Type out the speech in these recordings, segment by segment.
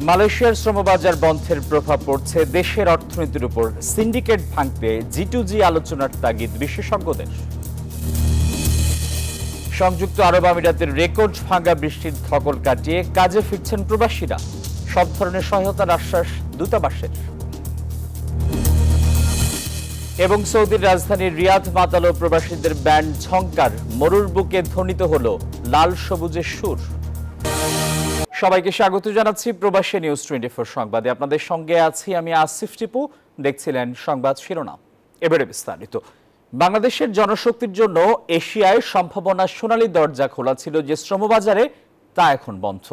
মালয়েশিয়ার শ্রমবাজার বন্ধের প্রভাব পড়ছে দেশের অর্থনীতির উপর। সিন্ডিকেট ভাঙতে G2G আলোচনার তাগিদ বিশেষজ্ঞদের। সংযুক্ত আরব আমিরাতের রেকর্ড ভাঙা বৃষ্টির ধকল কাটিয়ে কাজে ফিরছেন প্রবাসীরা। সব ধরনের সহায়তার আশ্বাস দূতাবাসের। এবং সৌদির রাজধানী রিয়াদ মাতালো প্রবাসীদের ব্যান্ড ঝংকার। মরুর বুকে ধ্বনিত হলো লাল সবুজের সুর। সবাইকে স্বাগত জানাচ্ছি প্রবাসী নিউজ 24 সংবাদে। আপনাদের সঙ্গে আছি আমি আসিফ টিপু। দেখছিলেন সংবাদ শিরোনাম, এবারে বিস্তারিত। বাংলাদেশের জনশক্তির জন্য এশিয়ায় সম্ভাবনার সোনালী দরজা খোলা ছিল যে শ্রমবাজারে, তা এখন বন্ধ।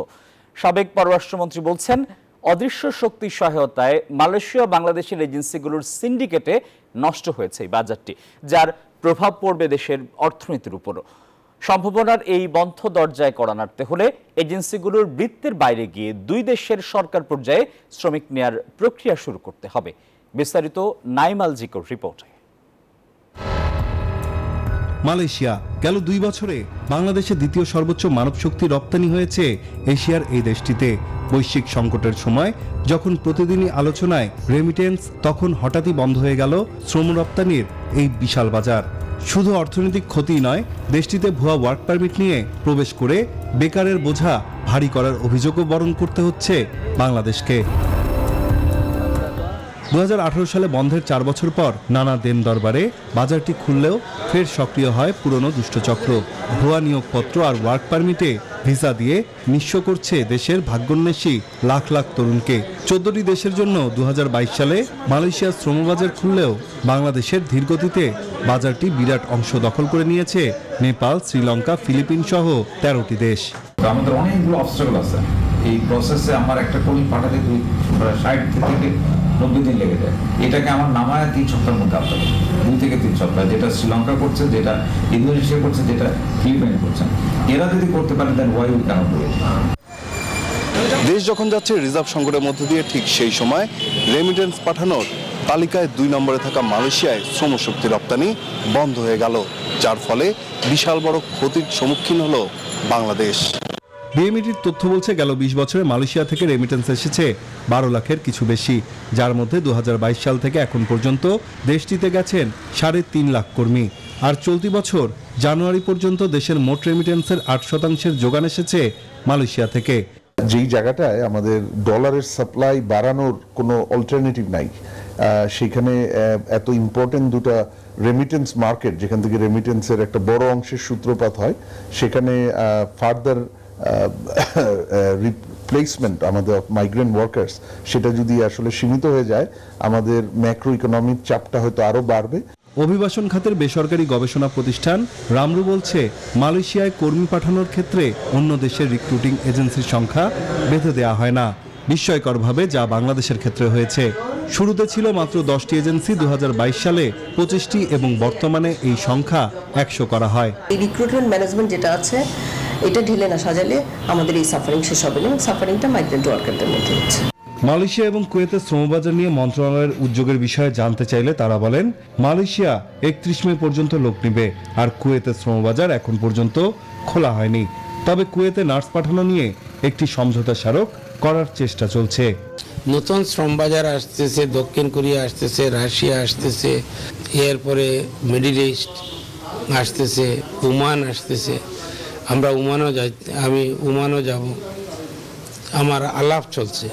সাবেক পররাষ্ট্রমন্ত্রী বলছেন, অদৃশ্য শক্তির সহায়তায় মালয়েশিয়া বাংলাদেশের এজেন্সিগুলোর সিন্ডিকেটে নষ্ট হয়েছে এই বাজারটি, যার প্রভাব পড়বে দেশের অর্থনীতির উপরও। সম্ভাবনার এই বন্ধ দরজায় কড়া নাড়তে হলে এজেন্সিগুলোর বৃত্তের বাইরে গিয়ে দুই দেশের সরকার পর্যায়ে শ্রমিক নেয়ার প্রক্রিয়া শুরু করতে হবে। বিস্তারিত নাইমাল জিকোর রিপোর্টে। মালয়েশিয়া গেল 2 বছরে বাংলাদেশের দ্বিতীয় সর্বোচ্চ মানব শক্তি রপ্তানি হয়েছে এশিয়ার এই দেশটিতে। বৈশ্বিক সংকটের সময় যখন প্রতিদিনই আলোচনায় রেমিটেন্স, তখন হঠাৎই বন্ধ হয়ে গেল শ্রম রপ্তানির এই বিশাল বাজার। শুধু অর্থনৈতিক ক্ষতি নয়, দেশটিতে ভুয়া ওয়ার্ক পারমিট নিয়ে প্রবেশ করে বেকারের বোঝা ভারী করার অভিযোগও বরণ করতে হচ্ছে বাংলাদেশকে। 2018 সালে বন্ধের 4 বছর পর নানা দেন দরবারে বাজারটি খুললেও ফের সক্রিয় হয় পুরনো দুষ্টচক্র। ভুয়া নিয়োগপত্র আর ওয়ার্ক পারমিটে ভিসা দিয়ে নিঃস্ব করছে দেশের ভাগ্যোন্বেষী লাখ লাখ তরুণকে। 14টি দেশের জন্য 2022 সালে মালয়েশিয়ার শ্রমবাজার খুললেও বাংলাদেশের ধীরগতিতে বাজারটি বিরাট অংশ দখল করে নিয়েছে নেপাল, শ্রীলঙ্কা, ফিলিপিন সহ 13টি দেশ। আমাদের অনেকগুলো অবস্ট্রাগল আছে এই প্রসেসে। আমার একটা কর্মী পাঠাতে 60 থেকে 90 দিন লেগে যায়। এটাকে আমার নামায় 3 সপ্তাহের মধ্যে আসতে হবে, 2 থেকে 3 সপ্তাহ। যেটা শ্রীলঙ্কা করছে, যেটা ইন্দোনেশিয়া করছে, যেটা ফিলিপাইন করছে, এরা যদি করতে পারে then why we can't do it. দেশ যখন যাচ্ছে রিজার্ভ সংকটের মধ্য দিয়ে, ঠিক সেই সময় রেমিটেন্স পাঠানোর তালিকায় 2 নম্বরে থাকা মালয়েশিয়ায় শ্রমশক্তি রপ্তানি বন্ধ হয়ে গেল, যার ফলে বিশাল বড় ক্ষতির সম্মুখীন হলো বাংলাদেশ। বিএমইটির তথ্য বলছে, গেল 20 বছরে মালয়েশিয়া থেকে রেমিটেন্স এসেছে 12 লাখের কিছু বেশি, যার মধ্যে 2022 সাল থেকে এখন পর্যন্ত দেশটিতে গেছেন 3.5 লাখ কর্মী। আর চলতি বছর জানুয়ারি পর্যন্ত দেশের মোট রেমিটেন্সের 8% যোগান এসেছে মালয়েশিয়া থেকে। যেই জায়গাটায় আমাদের ডলারের সাপ্লাই বাড়ানোর কোনো অল্টারনেটিভ নাই, সেখানে এত ইম্পর্টেন্ট দুটো রেমিটেন্স মার্কেট, যেখান থেকে রেমিটেন্সের একটা বড় অংশের সূত্রপাত হয়, সেখানে ফার্দার রিপ্লেসমেন্ট আমাদের মাইগ্রেন্ট ওয়ার্কার্স, সেটা যদি আসলে সীমিত হয়ে যায়, আমাদের ম্যাক্রো ইকোনমিক চাপটা হয়তো আরো বাড়বে। অভিবাসন খাতের বেসরকারি গবেষণা প্রতিষ্ঠান রামরু বলছে, মালয়েশিয়ায় কর্মী পাঠানোর ক্ষেত্রে অন্য দেশের রিক্রুটিং এজেন্সির সংখ্যা বেঁধে দেওয়া হয় না, বিস্ময়করভাবে যা বাংলাদেশের ক্ষেত্রে হয়েছে। শুরুতে ছিল মাত্র 10টি এজেন্সি, 2022 সালে 25টি এবং বর্তমানে এই সংখ্যা 100 করা হয়। এই রিক্রুটমেন্ট ম্যানেজমেন্ট যেটা আছে, এটা ঢেলে না সাজালে আমাদের এই সাফারিং শেষ হবে না। সাফারিংটা মাইগ্রেন্ট ওয়ার্কারদের মধ্যে হচ্ছে। মালয়েশিয়া এবং কুয়েতের শ্রমবাজার নিয়ে মন্ত্রণালয়ের উদ্যোগের বিষয়ে জানতে চাইলে তারা বলেন, মালয়েশিয়া 31 মে পর্যন্ত লোক নেবে, আর কুয়েতের শ্রমবাজার এখন পর্যন্ত খোলা হয়নি। তবে কুয়েতে নার্স পাঠানো নিয়ে একটি সমঝোতা স্মারক করার চেষ্টা চলছে। নতুন শ্রমবাজার আসতেছে, দক্ষিণ কোরিয়া আসতেছে, রাশিয়া আসতেছে, এরপরে মিডল ইস্ট আসতেছে, ওমান আসতেছে। আমরা আমি ওমানও যাব, আমার আলাপ চলছে।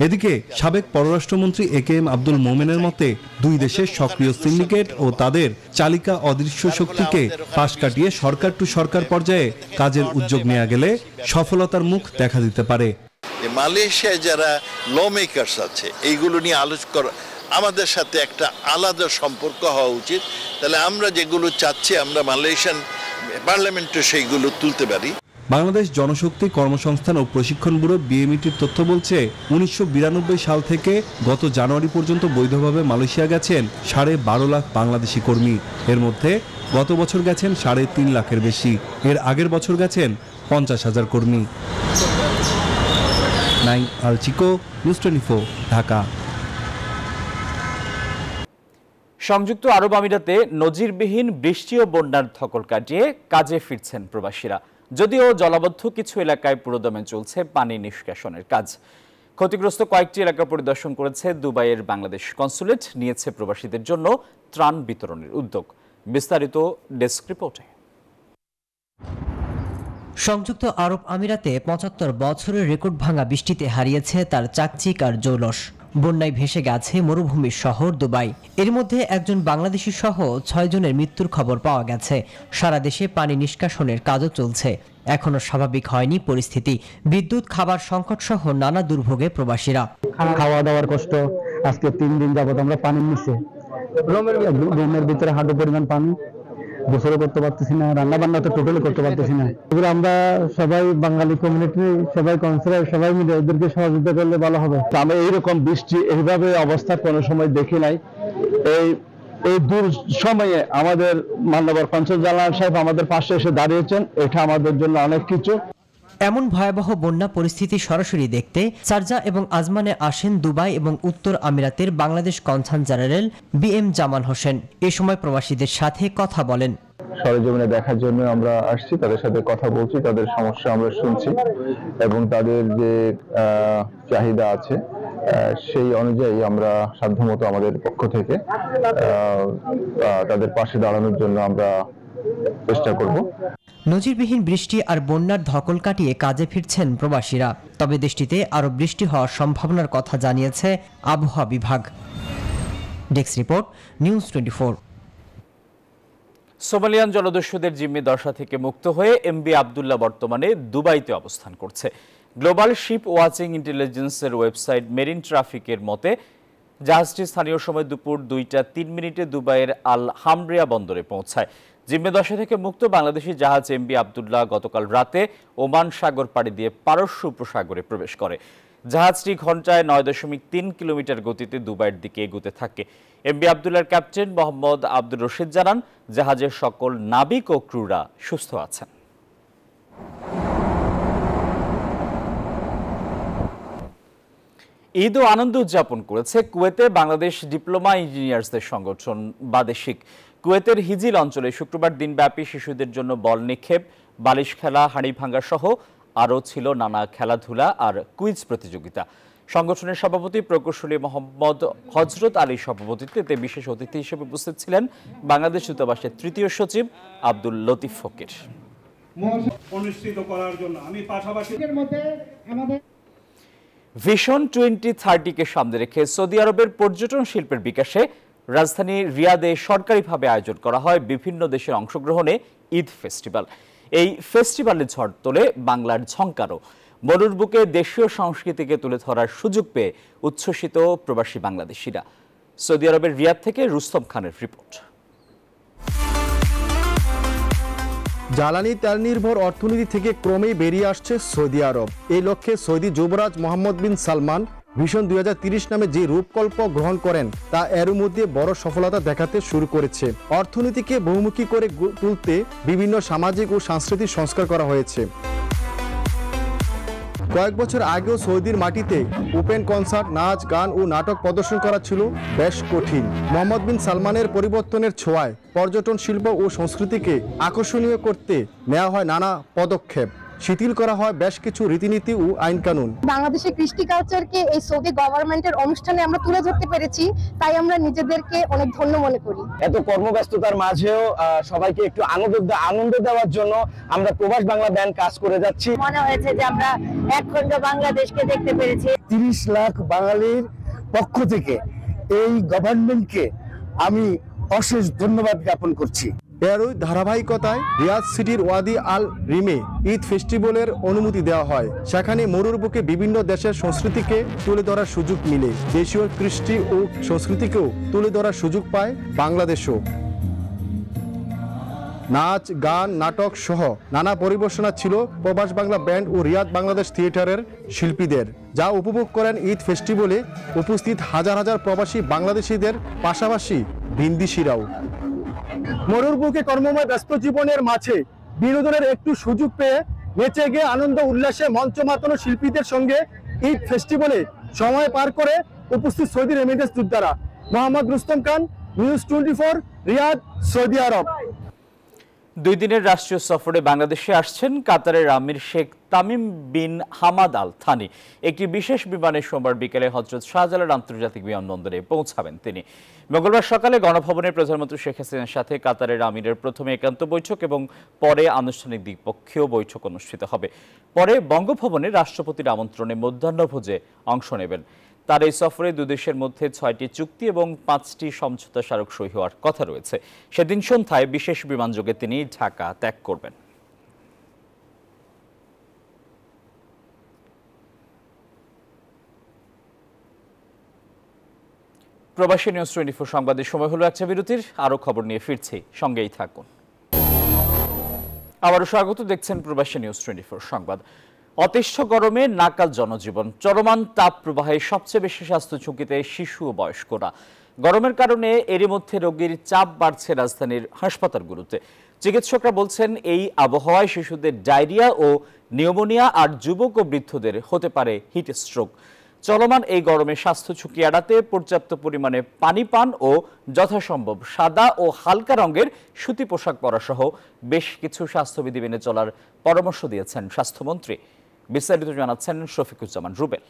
এদিকে সাবেক পররাষ্ট্রমন্ত্রী AKM আব্দুল মোমেনের মতে, দুই দেশের সক্রিয় সিন্ডিকেট ও তাদের চালিকা অদৃশ্য শক্তিকে পাশ কাটিয়ে সরকার টু সরকার পর্যায়ে কাজের উদ্যোগ নেওয়া গেলে সফলতার মুখ দেখা দিতে পারে। মালয়েশিয়ায় যারা ল মেকার্স আছে, এইগুলো নিয়ে আলোচনা করা, আমাদের সাথে একটা আলাদা সম্পর্ক হওয়া উচিত। তাহলে আমরা যেগুলো চাচ্ছি, আমরা মালয়েশিয়ান পার্লামেন্টে সেইগুলো তুলতে পারি। বাংলাদেশ জনশক্তি কর্মসংস্থান ও প্রশিক্ষণ ব্যুরো বিএমইটির তথ্য বলছে, 1992 সাল থেকে গত জানুয়ারি পর্যন্ত বৈধভাবে মালয়েশিয়া গেছেন 12.5 লাখ বাংলাদেশি কর্মী। এর মধ্যে গত বছর গেছেন 3.5 লাখের বেশি, এর আগের বছর গেছেন 50,000 কর্মী। নাইমাল জিকো, নিউজ 24, ঢাকা। সংযুক্ত আরব আমিরাতে নজিরবিহীন বৃষ্টি ও বন্যার ধকল কাটিয়ে কাজে ফিরছেন প্রবাসীরা। যদিও জলাবদ্ধ কিছু এলাকায় পুরোদমে চলছে পানি নিষ্কাশনের কাজ। ক্ষতিগ্রস্ত কয়েকটি এলাকা পরিদর্শন করেছে দুবাইয়ের বাংলাদেশ কনসুলেট, নিয়েছে প্রবাসীদের জন্য ত্রাণ বিতরণের উদ্যোগ। বিস্তারিত ডেস্ক রিপোর্টে। সংযুক্ত আরব আমিরাতে ৭৫ বছরের রেকর্ড ভাঙা বৃষ্টিতে হারিয়েছে তার চাকচিক আর জৌলস। বন্যায় ভেসে গেছে মরুভূমির শহর দুবাই। এর মধ্যে একজন বাংলাদেশি সহ ৬ জনের মৃত্যুর খবর পাওয়া গেছে। সারা দেশে পানি নিষ্কাশনের কাজও চলছে। এখনো স্বাভাবিক হয়নি পরিস্থিতি। বিদ্যুৎ, খাবার সংকট সহ নানা দুর্ভোগে প্রবাসীরা। খাওয়া দাওয়ার কষ্ট। আজকে ৩ দিন যাবত আমরা পানির নিচে, রুমের ভিতরে হাঁটু পরিমাণ পানি, গোসল করতে পারতেছি না, রান্না বান্না তো টোটালি করতে পারতেছি না। এগুলো আমরা সবাই বাঙালি কমিউনিটি, সবাই কাউন্সিলর, সবাই মিলে ওদেরকে সহযোগিতা করলে ভালো হবে। আমরা এইরকম বৃষ্টি এইভাবে অবস্থা কোনো সময় দেখি নাই। এই দূর সময়ে আমাদের মান্যবর কনসুল জেনারেল সাহেব আমাদের পাশে এসে দাঁড়িয়েছেন, এটা আমাদের জন্য অনেক কিছু। এমন ভয়াবহ বন্যা পরিস্থিতি সরাসরি দেখতে শারজা এবং আজমানে আসেন দুবাই এবং উত্তর আমিরাতের বাংলাদেশ কনসাল জেনারেল BM জামান হোসেন। এ সময় প্রবাসীদের সাথে কথা বলেন। সরেজমিনে দেখার জন্য আমরা আসছি, তাদের সাথে কথা বলছি, তাদের সমস্যা আমরা শুনছি এবং তাদের যে চাহিদা আছে সেই অনুযায়ী আমরা সাধ্যমতো আমাদের পক্ষ থেকে তাদের পাশে দাঁড়ানোর জন্য আমরা চেষ্টা করব। নজিরবিহীন বৃষ্টি আর বন্যার ধকল কাটিয়ে কাজে ফিরছেন প্রবাসীরা। তবে দেশটিতে আরও বৃষ্টি হওয়ার সম্ভাবনার কথা জানিয়েছে আবহাওয়া বিভাগ। Desk report, news 24। সোমালিয়ান জলদস্যুদের জিম্মি দশা থেকে মুক্ত হয়ে MV আবদুল্লাহ বর্তমানে দুবাইতে অবস্থান করছে। গ্লোবাল শিপ ওয়াচিং ইন্টেলিজেন্সের ওয়েবসাইট মেরিন ট্রাফিকের মতে জাহাজটি স্থানীয় সময় দুপুর 2:03 দুবাইয়ের আল হামরিয়া বন্দরে পৌঁছায়। জিম্মি দশা থেকে মুক্ত বাংলাদেশি জাহাজ MV আবদুল্লাহ গতকাল রাতে ওমান সাগর পাড়ি দিয়ে পারস্য উপসাগরে প্রবেশ করে। জাহাজটি ঘন্টায় 9.3 কিলোমিটার গতিতে দুবাইয়ের দিকে এগুতে থাকে। MV আবদুল্লাহর ক্যাপ্টেন মোহাম্মদ আব্দুর রশিদ জানান, জাহাজের সকল নাবিক ও ক্রুরা সুস্থ আছেন। ঈদ ও আনন্দ উদযাপন করেছে কুয়েতে বাংলাদেশ ডিপ্লোমা ইঞ্জিনিয়ার্সদের সংগঠন বাদেশিক। কুয়েতের হিজিল অঞ্চলে শুক্রবার দিনব্যাপী শিশুদের জন্য বল নিক্ষেপ, বালিশ খেলা, হাঁড়ি ভাঙ্গা সহ আরও ছিল নানা খেলাধুলা আর কুইজ প্রতিযোগিতা। সংগঠনের সভাপতি প্রকৌশলী মোহাম্মদ হজরত আলীর সভাপতিত্বে বিশেষ অতিথি হিসেবে উপস্থিত ছিলেন বাংলাদেশ দূতাবাসের ৩য় সচিব আব্দুল লতিফ ফকির। ভিশন 2030-কে সামনে রেখে সৌদি আরবের পর্যটন শিল্পের বিকাশে রাজধানী রিয়াদে সরকারিভাবে আয়োজন করা হয় বিভিন্ন দেশের অংশগ্রহণে ঈদ ফেস্টিভ্যাল। এই ফেস্টিভ্যালে ঝড় তোলে বাংলার ঝংকারও। মরুর বুকে দেশীয় সংস্কৃতিকে তুলে ধরার সুযোগ পেয়ে উচ্ছ্বসিত প্রবাসী বাংলাদেশিরা। সৌদি আরবের রিয়াদ থেকে রুস্তম খানের রিপোর্ট। জ্বালানি তেল নির্ভর অর্থনীতি থেকে ক্রমেই বেরিয়ে আসছে সৌদি আরব। এই লক্ষ্যে সৌদি যুবরাজ মোহাম্মদ বিন সালমান ভিশন 2030 নামে যে রূপকল্প গ্রহণ করেন তা এর মধ্যে বড় সফলতা দেখাতে শুরু করেছে। অর্থনীতিকে বহুমুখী করে তুলতে বিভিন্ন সামাজিক ও সাংস্কৃতিক সংস্কার করা হয়েছে। কয়েক বছর আগেও সৌদির মাটিতে ওপেন কনসার্ট, নাচ, গান ও নাটক প্রদর্শন করা ছিল বেশ কঠিন। মোহাম্মদ বিন সালমানের পরিবর্তনের ছোঁয়ায় পর্যটন শিল্প ও সংস্কৃতিকে আকর্ষণীয় করতে নেওয়া হয় নানা পদক্ষেপ। শিথিল করা হয় বেশ কিছু রীতিনীতি ও আইন কানুন। বাংলাদেশের কৃষ্টি কালচারকে এই সৌদি গভর্নমেন্টের অনুষ্ঠানে আমরা তুলে ধরতে পেরেছি, তাই আমরা নিজেদেরকে অনেক ধন্য মনে করি। এত কর্মব্যস্ততার মাঝেও সবাইকে একটু আনন্দ দেওয়ার জন্য আমরা প্রবাস বাংলা ব্যান্ড কাজ করে যাচ্ছি। মনে হয়েছে যে আমরা একখণ্ড বাংলাদেশকে দেখতে পেরেছি। 30 লাখ বাঙালির পক্ষ থেকে এই গভর্নমেন্টকে আমি অশেষ ধন্যবাদ জ্ঞাপন করছি। এরই ধারাবাহিকতায় রিয়াদ সিটির ওয়াদি আল রিমে ঈদ ফেস্টিভ্যালের অনুমতি দেওয়া হয়। সেখানে মরুর বুকে বিভিন্ন দেশের সংস্কৃতিকে তুলে ধরার সুযোগ মিলে। দেশীয় কৃষ্টি ও সংস্কৃতিকেও তুলে ধরার সুযোগ পায় বাংলাদেশও। নাচ, গান, নাটক সহ নানা পরিবেশনা ছিল প্রবাস বাংলা ব্যান্ড ও রিয়াদ বাংলাদেশ থিয়েটারের শিল্পীদের, যা উপভোগ করেন ঈদ ফেস্টিভ্যালে উপস্থিত হাজার হাজার প্রবাসী বাংলাদেশিদের পাশাপাশি ভিনদেশিরাও। মরুর বুকে কর্মময় ব্যস্ত জীবনের মাঝে বিনোদনের একটু সুযোগ পেয়ে নেচে গিয়ে আনন্দ উল্লাসে মঞ্চ মাতানো শিল্পীদের সঙ্গে ঈদ ফেস্টিভ্যালে সময় পার করে উপস্থিত সৌদি রেমিটেন্স যোদ্ধারা। Mohammad Rustam Khan, news 24, Riyadh, Saudi Arab. 2 দিনের রাষ্ট্রীয় সফরে বাংলাদেশে আসছেন কাতারের আমির Sheikh Tamim bin Hamad Al Thani. একটি বিশেষ বিমানে সোমবার বিকেলে হযরত শাহজালাল আন্তর্জাতিক বিমানবন্দরে পৌঁছাবেন তিনি। মঙ্গলবার সকালে গণভবনে প্রধানমন্ত্রী শেখ হাসিনার সাথে কাতারের আমিরের প্রথমে একান্ত বৈঠক এবং পরে আনুষ্ঠানিক দ্বিপক্ষীয় বৈঠক অনুষ্ঠিত হবে। পরে বঙ্গভবনে রাষ্ট্রপতির আমন্ত্রণে মধ্যাহ্নভোজে অংশ নেবেন। তার এই সফরে দুই দেশের মধ্যে 6টি চুক্তি এবং 5টি সমঝোতা স্মারক সই হওয়ার কথা রয়েছে। সেদিন সন্ধ্যায় বিশেষ বিমানযোগে তিনি ঢাকা ত্যাগ করবেন। প্রবাসী নিউজ 24 সংবাদের সময় হলো একটা বিরতির। আরো খবর নিয়ে ফিরছি, সঙ্গেই থাকুন। আবারও স্বাগত, দেখছেন প্রবাসী নিউজ 24 সংবাদ। অতিষ্ঠ গরমে নাকাল জনজীবন, চলমান তাপ প্রবাহে সবচেয়ে বেশি স্বাস্থ্য ঝুঁকিতে শিশু ও বয়স্করা। গরমের কারণে এরই মধ্যে রোগীর চাপ বাড়ছে রাজধানীর হাসপাতালগুলোতে। চিকিৎসকরা বলছেন এই আবহাওয়ায় শিশুদের ডায়রিয়া ও নিউমোনিয়া আর যুবক ও বৃদ্ধদের হতে পারে হিট স্ট্রোক। চলমান এই গরমে স্বাস্থ্য ঝুঁকি এড়াতে পর্যাপ্ত পরিমাণে পানি পান ও যথাসম্ভব সাদা ও হালকা রঙের সুতি পোশাক পরা সহ বেশ কিছু স্বাস্থ্যবিধি মেনে চলার পরামর্শ দিয়েছেন স্বাস্থ্যমন্ত্রী। বিস্তারিত জানাচ্ছেন শফিকুজ্জামান রুবেল।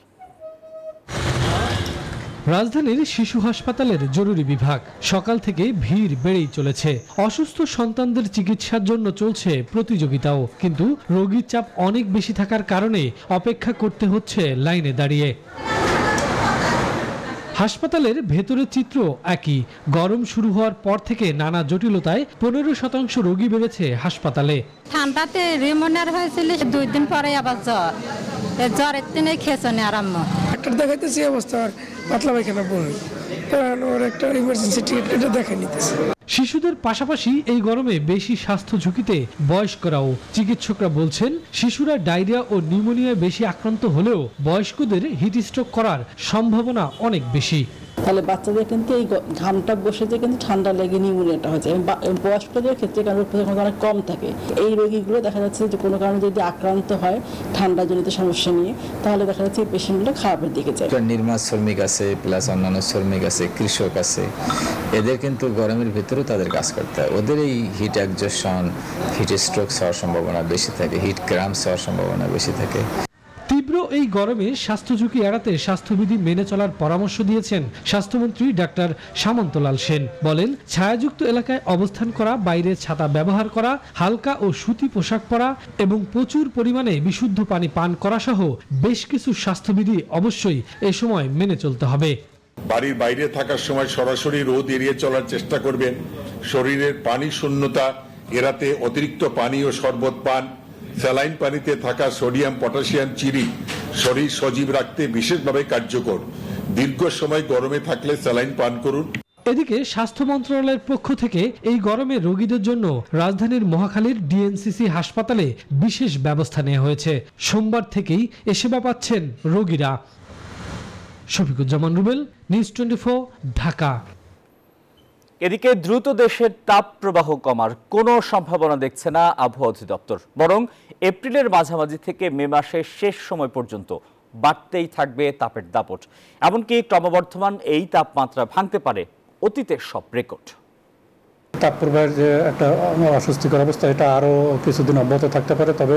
রাজধানীর শিশু হাসপাতালের জরুরি বিভাগ সকাল থেকে ভিড় বেড়েই চলেছে। অসুস্থ সন্তানদের চিকিৎসার জন্য চলছে প্রতিযোগিতাও, কিন্তু রোগীর চাপ অনেক বেশি থাকার কারণে অপেক্ষা করতে হচ্ছে লাইনে দাঁড়িয়ে। হাসপাতালের ভেতরের চিত্র একই। গরম শুরু হওয়ার পর থেকে নানা জটিলতায় 15% রোগী বেড়েছে হাসপাতালে। ঠান্ডাতে রিমোনিয়ার হয়েছিল, 2 দিন পরে আবার জ্বর। জ্বরের দিনে খেয়েছে আরাম। ডাক্তার দেখাইতেছি অবস্থা পাতলা পায়খানা বলে, ওর একটা ইমার্জেন্সি টিকিট দেখাই নিতেছে। শিশুদের পাশাপাশি এই গরমে বেশি স্বাস্থ্য ঝুঁকিতে বয়স্করাও। চিকিৎসকরা বলছেন শিশুরা ডায়রিয়া ও নিউমোনিয়ায় বেশি আক্রান্ত হলেও বয়স্কদের হিট স্ট্রোক করার সম্ভাবনা অনেক বেশি। তাহলে বাচ্চাদের কিন্তু এই ঘামটা বসে যে কিন্তু ঠান্ডা লেগে নিউমোনিয়াটা হচ্ছে। বয়স্কদের ক্ষেত্রে কারণ অনেক কম থাকে। এই রোগীগুলো দেখা যাচ্ছে যে কোনো কারণে যদি আক্রান্ত হয় ঠান্ডাজনিত সমস্যা নিয়ে, তাহলে দেখা যাচ্ছে এই পেশেন্টগুলো খারাপের দিকে যায়। নির্মাণ শ্রমিক আছে, প্লাস অন্যান্য শ্রমিক আছে, কৃষক আছে, এদের কিন্তু গরমের ভিতরেও তাদের কাজ করতে হয়। ওদের এই হিট এক্সজশন, হিট স্ট্রোক হওয়ার সম্ভাবনা বেশি থাকে, হিট ক্র্যাম্পস হওয়ার সম্ভাবনা বেশি থাকে। তীব্র এই গরমে স্বাস্থ্য ঝুঁকি এড়াতে স্বাস্থ্যবিধি মেনে চলার পরামর্শ দিয়েছেন স্বাস্থ্যমন্ত্রী ডাক্তার সামন্তলাল সেন। বলেন ছায়াযুক্ত এলাকায় অবস্থান করা, বাইরে ছাতা ব্যবহার করা, হালকা ও সুতি পোশাক পরা এবং প্রচুর পরিমাণে বিশুদ্ধ পানি পান করা সহ বেশ কিছু স্বাস্থ্যবিধি অবশ্যই এ সময় মেনে চলতে হবে। বাড়ির বাইরে থাকার সময় সরাসরি রোদ এড়িয়ে চলার চেষ্টা করবেন। শরীরের পানি শূন্যতা এড়াতে অতিরিক্ত পানি ও শরবত পান। স্যালাইন পানিতে থাকা সোডিয়াম পটাশিয়াম চিনি শরীর সজীব রাখতে বিশেষভাবে কার্যকর। দীর্ঘ সময় গরমে থাকলে স্যালাইন পান করুন। এদিকে স্বাস্থ্য মন্ত্রণালয়ের পক্ষ থেকে এই গরমে রোগীদের জন্য রাজধানীর মহাখালীর ডিএনসিসি হাসপাতালে বিশেষ ব্যবস্থা নেওয়া হয়েছে। সোমবার থেকেই এ সেবা পাচ্ছেন রোগীরা। শফিকুজ্জামান রুবেল, নিউজ 24, ঢাকা। এদিকে দ্রুত দেশের তাপ প্রবাহ কমার কোনো সম্ভাবনা দেখছে না আবহাওয়া অধিদপ্তর। বরং এপ্রিলের মাঝামাঝি থেকে মে মাসের শেষ সময় পর্যন্ত বাড়তেই থাকবে তাপের দাপট। এমনকি ক্রমবর্ধমান এই তাপমাত্রা ভাঙতে পারে অতীতের সব রেকর্ড। তাপপ্রবাহের যে একটা অস্বস্তিকর অবস্থা, এটা আরও কিছুদিন অব্যাহত থাকতে পারে। তবে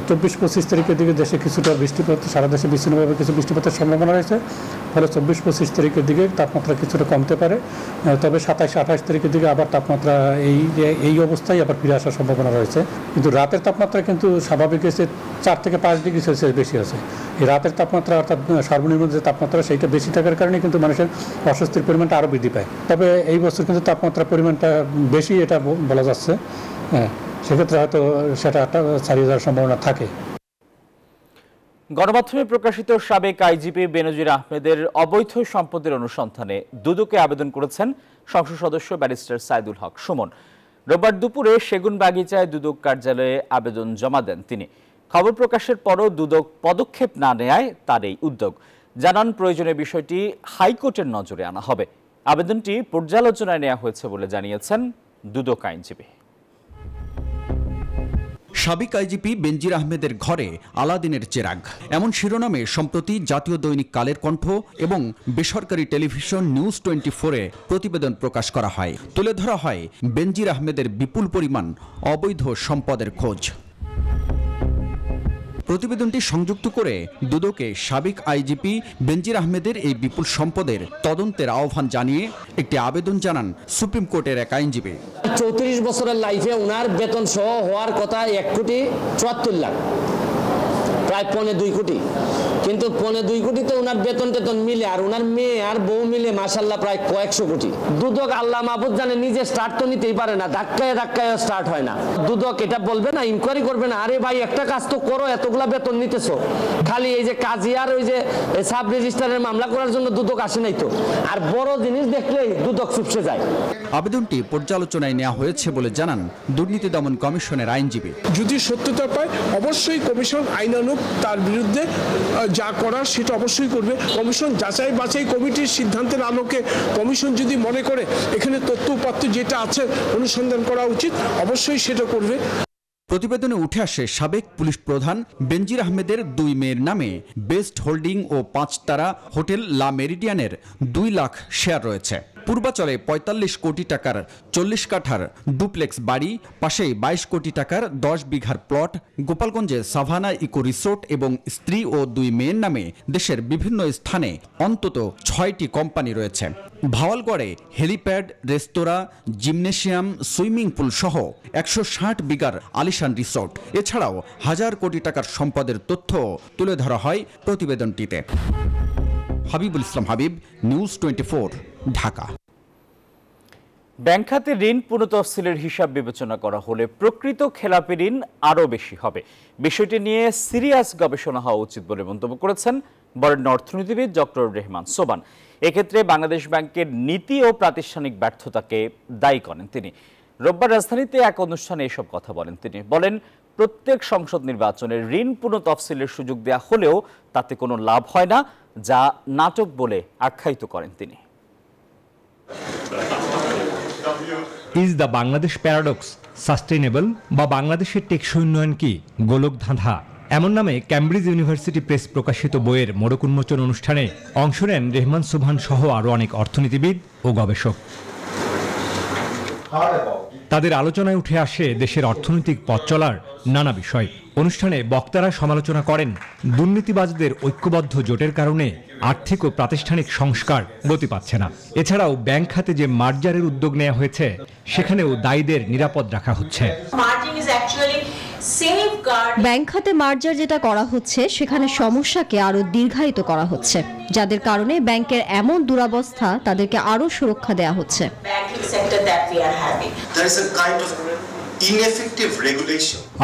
24-25 তারিখের দিকে দেশে কিছুটা বৃষ্টিপাত, সারা দেশে বিচ্ছিন্নভাবে কিছু বৃষ্টিপাতের সম্ভাবনা রয়েছে। ফলে 24-25 তারিখের দিকে তাপমাত্রা কিছুটা কমতে পারে। তবে 27-28 তারিখের দিকে আবার তাপমাত্রা এই অবস্থায় আবার ফিরে আসার সম্ভাবনা রয়েছে। কিন্তু রাতের তাপমাত্রা কিন্তু স্বাভাবিক এসে 4 থেকে 5 ডিগ্রি সেলসিয়াস বেশি আছে। এই রাতের তাপমাত্রা অর্থাৎ সর্বনিম্ন যে তাপমাত্রা সেইটা বেশি থাকার কারণে কিন্তু মানুষের অস্বস্তির পরিমাণটা আরও বৃদ্ধি পায়। তবে এই বছর কিন্তু তাপমাত্রার পরিমাণটা বেশি, এটা বলা যাচ্ছে। হ্যাঁ, সেক্ষেত্রে হয়তো সেটা ছাড়িয়ে যাওয়ার সম্ভাবনা থাকে। গণমাধ্যমে প্রকাশিত সাবেক আইজিপি বেনজির আহমেদের অবৈধ সম্পদের অনুসন্ধানে দুদকে আবেদন করেছেন সংসদ সদস্য ব্যারিস্টার সাইদুল হক সুমন। রোববার দুপুরে সেগুনবাগিচায় দুদক কার্যালয়ে আবেদন জমা দেন তিনি। খবর প্রকাশের পরও দুদক পদক্ষেপ না নেয় তার এই উদ্যোগ। জানান প্রয়োজনীয় বিষয়টি হাইকোর্টের নজরে আনা হবে। আবেদনটি পর্যালোচনায় নেওয়া হয়েছে বলে জানিয়েছেন দুদক আইনজীবী। সাবেক আইজিপি বেনজির আহমেদের ঘরে আলাদিনের চেরাগ, এমন শিরোনামে সম্প্রতি জাতীয় দৈনিক কালের কণ্ঠ এবং বেসরকারি টেলিভিশন নিউজ 24-এ প্রতিবেদন প্রকাশ করা হয়। তুলে ধরা হয় বেনজির আহমেদের বিপুল পরিমাণ অবৈধ সম্পদের খোঁজ। প্রতিবেদনটি সংযুক্ত করে দুদকে সাবেক আইজিপি বেনজির আহমেদের এই বিপুল সম্পদের তদন্তের আহ্বান জানিয়ে একটি আবেদন জানান সুপ্রিম কোর্টের এক আইনজীবী। 34 বছরের লাইফে ওনার বেতন সহ হওয়ার কথা 1,74,00,000, প্রায় 1.25 কোটি, কিন্তু 1.25 কোটিতে ওনার বেতন টেতন মিলে আর ওনার মেয়ে আর বউ মিলে মাশাল্লাহ প্রায় কয়েকশো কোটি। দুদক আল্লাহ মাহফুজ জানে নিজে স্টার্ট তো নিতেই পারে না, ধাক্কায় স্টার্ট হয় না। দুদক এটা বলবে না, ইনকোয়ারি করবে না, আরে ভাই একটা কাজ তো করো, এতগুলা বেতন নিতেছো, খালি এই যে কাজী আর ওই যে সাব রেজিস্ট্রারের মামলা করার জন্য দুদক আসে নাই তো। আর বড় জিনিস দেখলেই দুদক চুপসে যায়। আবেদনটি পর্যালোচনায় নেওয়া হয়েছে বলে জানান দুর্নীতি দমন কমিশনের আইনজীবী। যদি সত্যতা পায় অবশ্যই কমিশন আইনানুগ তার বিরুদ্ধে যা করার সেটা অবশ্যই করবে। কমিশন যাচাই বাছাই কমিটির সিদ্ধান্তের আলোকে কমিশন যদি মনে করে এখানে তথ্য উপাত্ত যেটা আছে অনুসন্ধান করা উচিত, অবশ্যই সেটা করবে। প্রতিবেদনে উঠে আসে সাবেক পুলিশ প্রধান বেনজির আহমেদের 2 মেয়ের নামে বেস্ট হোল্ডিং ও 5 তারা হোটেল লা মেরিডিয়ানের 2 লাখ শেয়ার রয়েছে। পূর্বাচলে 45 কোটি টাকার 40 কাঠার ডুপ্লেক্স বাড়ি, পাশেই 22 কোটি টাকার 10 বিঘার প্লট, গোপালগঞ্জে সাভানা ইকো রিসোর্ট এবং স্ত্রী ও 2 মেয়ের নামে দেশের বিভিন্ন স্থানে অন্তত 6টি কোম্পানি রয়েছে। ভাওয়ালগড়ে হেলিপ্যাড, রেস্তোরাঁ, জিমনেশিয়াম, সুইমিং পুল সহ 160 বিঘার আলিশান রিসোর্ট, এছাড়াও হাজার কোটি টাকার সম্পদের তথ্য তুলে ধরা হয় প্রতিবেদনটিতে। হাবিবুল ইসলাম হাবিব, নিউজ 24, ঢাকা। ব্যাংক খাতে ঋণ পুনঃতফসিলের হিসাব বিবেচনা করা হলে প্রকৃত খেলাপি ঋণ আরও বেশি হবে। বিষয়টি নিয়ে সিরিয়াস গবেষণা হওয়া উচিত বলে মন্তব্য করেছেন বরেণ্য অর্থনীতিবিদ ডক্টর রেহমান সোবান। এক্ষেত্রে বাংলাদেশ ব্যাংকের নীতি ও প্রাতিষ্ঠানিক ব্যর্থতাকে দায়ী করেন তিনি। রোববার রাজধানীতে এক অনুষ্ঠানে এসব কথা বলেন তিনি। বলেন, প্রত্যেক সংসদ নির্বাচনে ঋণ পুনঃতফসিলের সুযোগ দেওয়া হলেও তাতে কোনো লাভ হয় না, যা নাটক বলে আখ্যায়িত করেন তিনি। Is the Bangladesh paradox sustainable বা বাংলাদেশের টেকসই উন্নয়ন কি গোলক ধাঁধা, এমন নামে ক্যামব্রিজ ইউনিভার্সিটি প্রেস প্রকাশিত বইয়ের মোড়ক উন্মোচন অনুষ্ঠানে অংশ নেন রেহমান সোবহান সহ আরও অনেক অর্থনীতিবিদ ও গবেষক। তাদের আলোচনায় উঠে আসে দেশের অর্থনৈতিক পথ চলার নানা বিষয়। অনুষ্ঠানে বক্তারা সমালোচনা করেন দুর্নীতিবাজদের ঐক্যবদ্ধ জোটের কারণে আর্থিক ও প্রাতিষ্ঠানিক সংস্কার গতি পাচ্ছে না। এছাড়াও ব্যাংক খাতে যে মার্জারের উদ্যোগ নেওয়া হয়েছে সেখানেও দায়ীদের নিরাপদ রাখা হচ্ছে। ব্যাংক খাতে মার্জার যেটা করা হচ্ছে সেখানে সমস্যাকে আরো দীর্ঘায়িত করা হচ্ছে, যাদের কারণে ব্যাংকের এমন দুরবস্থা তাদেরকে আরো সুরক্ষা দেওয়া হচ্ছে।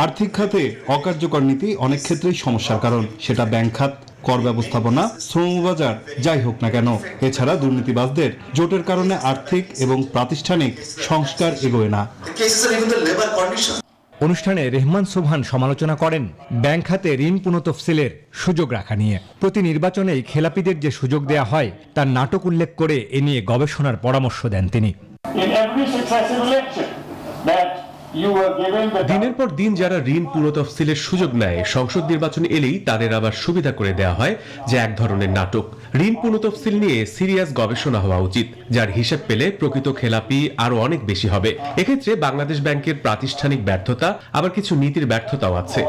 আর্থিক খাতে অকার্যকর নীতি অনেক ক্ষেত্রেই সমস্যার কারণ, সেটা ব্যাংক খাত, কর ব্যবস্থাপনা, শ্রমবাজার যাই হোক না কেন। এছাড়া দুর্নীতিবাজদের জোটের কারণে আর্থিক এবং প্রাতিষ্ঠানিক সংস্কার এগোয় না। অনুষ্ঠানে রেহমান সোবহান সমালোচনা করেন ব্যাংক খাতে ঋণ পুনঃতফসিলের সুযোগ রাখা নিয়ে। প্রতি নির্বাচনেই খেলাপিদের যে সুযোগ দেয়া হয় তার নাটক উল্লেখ করে এ নিয়ে গবেষণার পরামর্শ দেন তিনি। দিনের পর দিন যারা ঋণ পুনঃতফসিলের সুযোগ নেয়, সংসদ নির্বাচন এলেই তাদের আবার সুবিধা করে দেওয়া হয়, যে এক ধরনের নাটক। ঋণ পুনঃতফসিল নিয়ে সিরিয়াস গবেষণা হওয়া উচিত, যার হিসেব পেলে প্রকৃত খেলাপি আরো অনেক বেশি হবে। এক্ষেত্রে বাংলাদেশ ব্যাংকের প্রাতিষ্ঠানিক ব্যর্থতা, আবার কিছু নীতির ব্যর্থতাও আছে।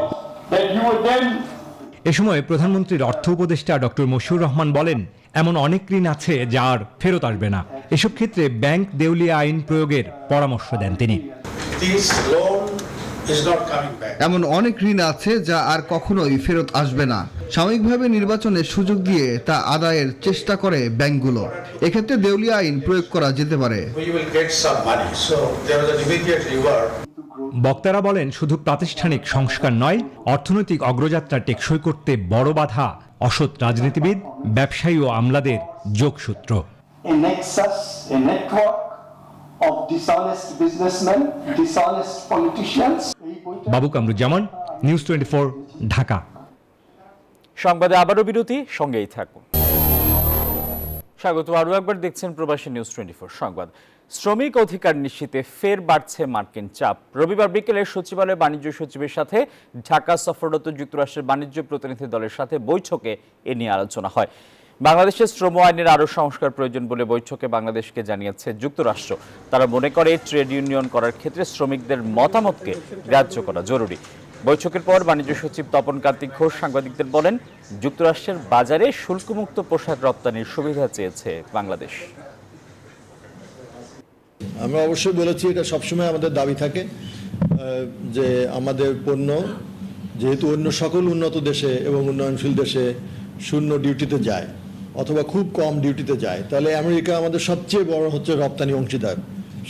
এ সময় প্রধানমন্ত্রীর অর্থ উপদেষ্টা ডক্টর মশিউর রহমান বলেন, এমন অনেক ঋণ আছে যা আর ফেরত আসবে না। এসব ক্ষেত্রে ব্যাংক দেউলিয়া আইন প্রয়োগের পরামর্শ দেন তিনি। এমন অনেক ঋণ আছে যা আর কখনোই ফেরত আসবে না। সাময়িকভাবে নির্বাচনের সুযোগ দিয়ে তা আদায়ের চেষ্টা করে ব্যাংকগুলো। এক্ষেত্রে দেউলিয়া আইন প্রয়োগ করা যেতে পারে। বক্তারা বলেন, শুধু প্রাতিষ্ঠানিক সংস্কার নয়, অর্থনৈতিক অগ্রযাত্রা টেকসই করতে বড় বাধা অসৎ রাজনীতিবিদ, ব্যবসায়ী ও আমলাদের যোগসূত্র। বাবু কামরুজ্জামান, নিউজ 24, ঢাকা। সংবাদে আবারও বিরতি, সঙ্গেই থাকুন। স্বাগত আরও একবার দেখছেন প্রবাসী নিউজ 24 সংবাদ। শ্রমিক অধিকার নিশ্চিতে ফের বাড়ছে মার্কিন চাপ। রবিবার বিকেলে সচিবালয়ে বাণিজ্য সচিবের সাথে ঢাকা সফররত যুক্তরাষ্ট্রের বাণিজ্য প্রতিনিধি দলের সাথে বৈঠকে এ নিয়ে আলোচনা হয়। বাংলাদেশের শ্রম আইনের আরও সংস্কার প্রয়োজন বলে বৈঠকে বাংলাদেশকে জানিয়েছে যুক্তরাষ্ট্র। তারা মনে করে ট্রেড ইউনিয়ন করার ক্ষেত্রে শ্রমিকদের মতামতকে গ্রাহ্য করা জরুরি। বৈঠকের পর বাণিজ্য সচিব তপন কার্তিক ঘোষ সাংবাদিকদের বলেন, যুক্তরাষ্ট্রের বাজারে শুল্কমুক্ত পোশাক রপ্তানির সুবিধা চেয়েছে বাংলাদেশ। আমরা অবশ্যই বলেছি, এটা সবসময় আমাদের দাবি থাকে যে আমাদের পণ্য যেহেতু অন্য সকল উন্নত দেশে এবং উন্নয়নশীল দেশে শূন্য ডিউটিতে যায় অথবা খুব কম ডিউটিতে যায়, তাহলে আমেরিকা আমাদের সবচেয়ে বড় হচ্ছে রপ্তানি অংশীদার,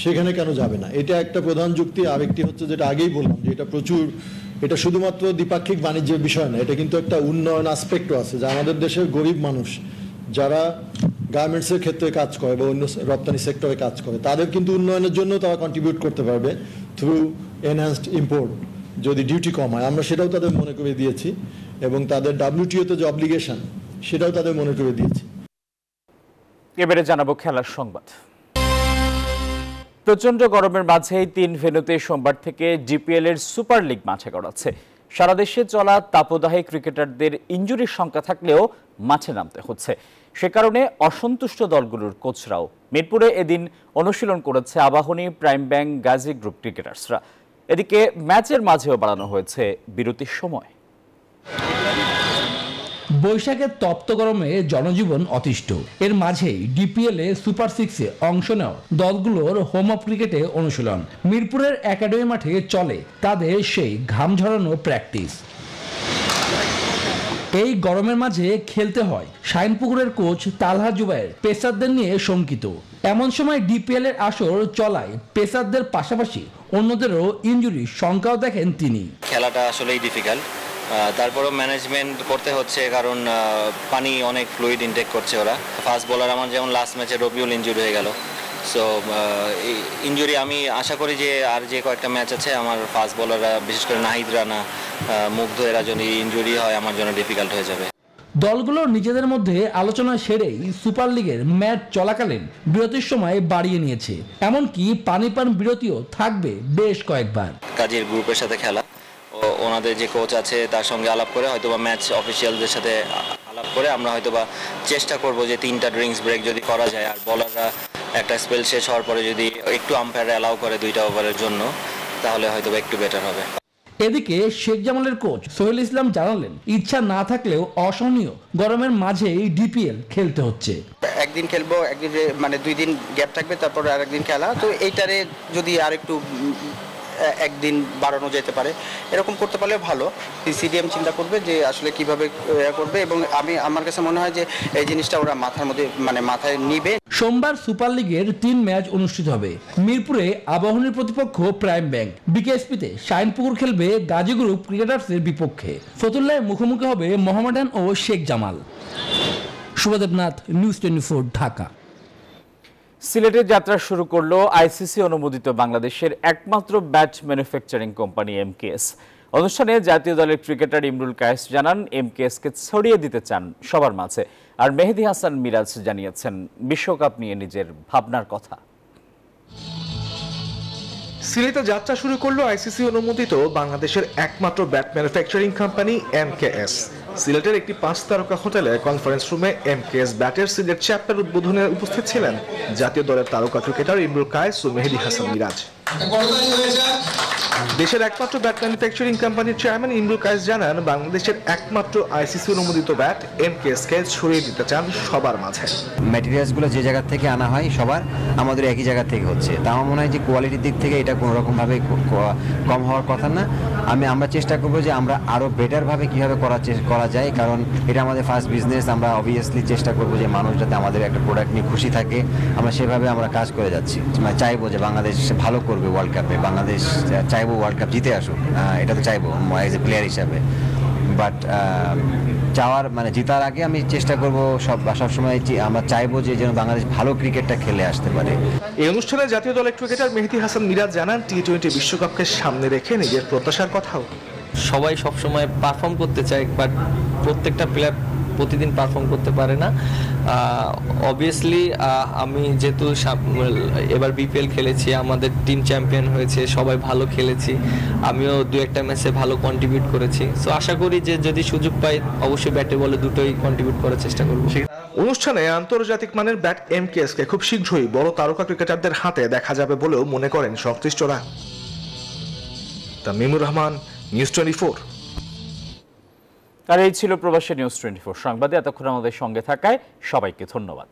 সেখানে কেন যাবে না? এটা একটা প্রধান যুক্তি। আরেকটি হচ্ছে যেটা আগেই বললাম যে এটা শুধুমাত্র দ্বিপাক্ষিক বাণিজ্যের বিষয় না, এটা কিন্তু একটা উন্নয়ন আসপেক্টও আছে, যে আমাদের দেশের গরিব মানুষ যারা গার্মেন্টসের ক্ষেত্রে কাজ করে বা অন্য রপ্তানি সেক্টরে কাজ করে, তাদের কিন্তু উন্নয়নের জন্য তারা কন্ট্রিবিউট করতে পারবে থ্রু এনহ্যান্সড ইম্পোর্ট যদি ডিউটি কম হয়। আমরা সেটাও তাদের মনে করে দিয়েছি এবং তাদের WTO-তে যে অব্লিগেশন সেটাও তাদের মনে করে দিয়েছি। এবারে জানাবো খেলার সংবাদ। প্রচন্ড গরমের মাঝেই 3 ভেন্যুতে সোমবার থেকে জিপিএল এর সুপার লিগ মাঠে গড়াচ্ছে। সারা দেশে চলা তাপদাহে ক্রিকেটারদের ইনজুরির সংখ্যা থাকলেও মাঠে নামতে হচ্ছে। সে কারণে অসন্তুষ্ট দলগুলোর কোচরাও। মিরপুরে এদিন অনুশীলন করেছে Abahani, Prime Bank, Gazi Group ক্রিকেটার্সরা। এদিকে ম্যাচের মাঝেও বাড়ানো হয়েছে বিরতির সময়। বৈশাখের তপ্ত গরমে জনজীবন অতিষ্ঠ। এর মাঝেই ডিপিএল এ সুপার 6-এ অংশ নেওয়া দলগুলোর হোম অফ ক্রিকেটে অনুশীলন। মিরপুরের একাডেমি মাঠে চলে তাদের সেই ঘাম ঝরানো প্র্যাকটিস। এই গরমের মাঝে খেলতে হয় শাইনপুকুরের কোচ তালহা জুবায়ের পেসারদের নিয়ে শঙ্কিত। এমন সময় ডিপিএল এর আসর চলায় পেসারদের পাশাপাশি অন্যদেরও ইনজুরির সংখ্যাও দেখেন তিনি। খেলাটা আসলেই ডিফিকাল্ট, তারপরও ম্যানেজমেন্ট করতে হচ্ছে, কারণ পানি অনেক ফ্লুইড ইনটেক করছে ওরা। ফাস্ট বোলার আমার যেমন লাস্ট ম্যাচে রবিউল ইনজুরি হয়ে গেল, সো ইনজুরি আমি আশা করি যে আর যে কয়েকটা ম্যাচ আছে আমার ফাস্ট বোলাররা, বিশেষ করে নাহিদ রানা, মুগ্ধ, এরা যদি ইনজুরি হয় আমার জন্য ডিফিকাল্ট হয়ে যাবে। দলগুলো নিজেদের মধ্যে আলোচনা সেরেই সুপার লিগের ম্যাচ চলাকালীন বিরতির সময় বাড়িয়ে নিয়েছে। এমনকি পানিপান বিরতিও থাকবে বেশ কয়েকবার। কাজের গ্রুপের সাথে খেলা, ওনাদের যে কোচ আছে তার সঙ্গে আলাপ করে হয়তোবা ম্যাচ অফিসিয়ালদের সাথে আলাপ করে আমরা হয়তোবা চেষ্টা করব যে 3টা ড্রিঙ্কস ব্রেক যদি করা যায়, আর বলাররা একটা স্পেল শেষ হওয়ার পরে যদি একটু আম্পায়ার অ্যালাউ করে 2টা ওভারের জন্য, তাহলে হয়তোবা একটু বেটার হবে। এদিকে শেখ জামালের কোচ সোহেল ইসলাম জানালেন, ইচ্ছা না থাকলেও অসহনীয় গরমের মাঝেই ডিপিএল খেলতে হচ্ছে। একদিন খেলবো, একদিন মানে 2 দিন গ্যাপ থাকবে, তারপর আরেকদিন খেলা, তো এইটারে যদি আরেকটু একদিন বাড়ানো যেতে পারে, এরকম করতে পারলে ভালো। সিডিএম চিন্তা করবে যে আসলে কিভাবে করবে, এবং আমার কাছে মনে হয় যে এই জিনিসটা ওরা মাথার মধ্যে মানে মাথায় নিবে। সোমবার সুপার লিগের 3 ম্যাচ অনুষ্ঠিত হবে। মিরপুরে আবাহনীর প্রতিপক্ষ প্রাইম ব্যাংক, বিকেএসপিতে শাইনপুকুর খেলবে গাজী গ্রুপ ক্রিকেটার্সের বিপক্ষে। ফতুল্লায় মুখোমুখি হবে মোহামেডান ও শেখ জামাল। শুভদেবনাথ, নিউজ 24, ঢাকা। সিলেটে যাত্রা শুরু করলো আইসিসি অনুমোদিত বাংলাদেশের একমাত্র ব্যাট ম্যানুফ্যাকচারিং কোম্পানি এমকেএস। অনুষ্ঠানে জাতীয় দলের ক্রিকেটার ইমরুল কায়েস জানান, এমকেএসকে ছড়িয়ে দিতে চান সবার মাঝে। আর মেহেদী হাসান মিরাজ জানিয়েছেন বিশ্বকাপ নিয়ে নিজের ভাবনার কথা। সিলেটে যাত্রা শুরু করলো আইসিসি অনুমোদিত বাংলাদেশের একমাত্র ব্যাট ম্যানুফ্যাকচারিং কোম্পানি এমকেএস। সিলেটের একটি 5 তারকা হোটেলে কনফারেন্স রুমে এমকেএস ব্যাটের সিলেট চ্যাপ্টার উদ্বোধনে উপস্থিত ছিলেন জাতীয় দলের তারকা ক্রিকেটার ইমরুল কায়েস ও মেহেদী হাসান মিরাজ। দেশের একমাত্র ব্যাট ম্যানুফ্যাকচারিং কোম্পানির চেয়ারম্যান ইমরুল কায়েস জানান, বাংলাদেশের একমাত্র আইসিসি অনুমোদিত ব্যাট এমকেএসকে ছড়িয়ে দিতে চান সবার মাঝে। ম্যাটেরিয়ালসগুলো যে জায়গা থেকে আনা হয় সবার আমাদের একই জায়গা থেকে হচ্ছে, তা আমার মনে হয় যে কোয়ালিটির দিক থেকে এটা কোনো রকমভাবে কম হওয়ার কথা না। আমরা চেষ্টা করবো যে আমরা আরও বেটারভাবে কীভাবে করা যায়, কারণ এটা আমাদের ফার্স্ট বিজনেস। আমরা অবভিয়াসলি চেষ্টা করবো যে মানুষ যাতে আমাদের একটা প্রোডাক্ট নিয়ে খুশি থাকে, আমরা সেভাবে আমরা কাজ করে যাচ্ছি। চাইবো যে বাংলাদেশ ভালো করবে ওয়ার্ল্ড কাপে, বাংলাদেশ চাইবো ওয়ার্ল্ড কাপ জিতে আসুক, এটা তো চাইবো অ্যাজ এ প্লেয়ার হিসাবে। বাট চাওয়ার মানে জেতার আগে আমি চেষ্টা করব সবসময় আমরা চাইবো যে যেন বাংলাদেশ ভালো ক্রিকেটটা খেলে আসতে পারে। এই অনুষ্ঠানে জাতীয় দলের ক্রিকেটার মেহেদী হাসান মিরাজ জানান, টি-20 বিশ্বকাপকে সামনে রেখে নিজের প্রত্যাশার কথাও। সবাই সবসময় পারফর্ম করতে চায়, বাট প্রত্যেকটা প্লেয়ার প্রতিদিন পারফর্ম করতে পারে না। অবভিয়াসলি আমি যেহেতু এবার বিপিএল খেলেছি, আমাদের টিম চ্যাম্পিয়ন হয়েছে, সবাই ভালো খেলেছি, আমিও 2-1টা ম্যাচে ভালো কন্ট্রিবিউট করেছি। সো আশা করি যে যদি সুযোগ পাই অবশ্যই ব্যাটে বলে দুটোই কন্ট্রিবিউট করার চেষ্টা করব। অনুষ্ঠানে আন্তর্জাতিক মানের ব্যাট এমকেএসকে খুব শীঘ্রই বড় তারকা ক্রিকেটারদের হাতে দেখা যাবে বলেও মনে করেন সংশ্লিষ্টরা। তামিমুর রহমান, নিউজ 24। আর এই ছিল প্রবাসী নিউজ 24 সংবাদে এতক্ষণ আমাদের সঙ্গে থাকায় সবাইকে ধন্যবাদ।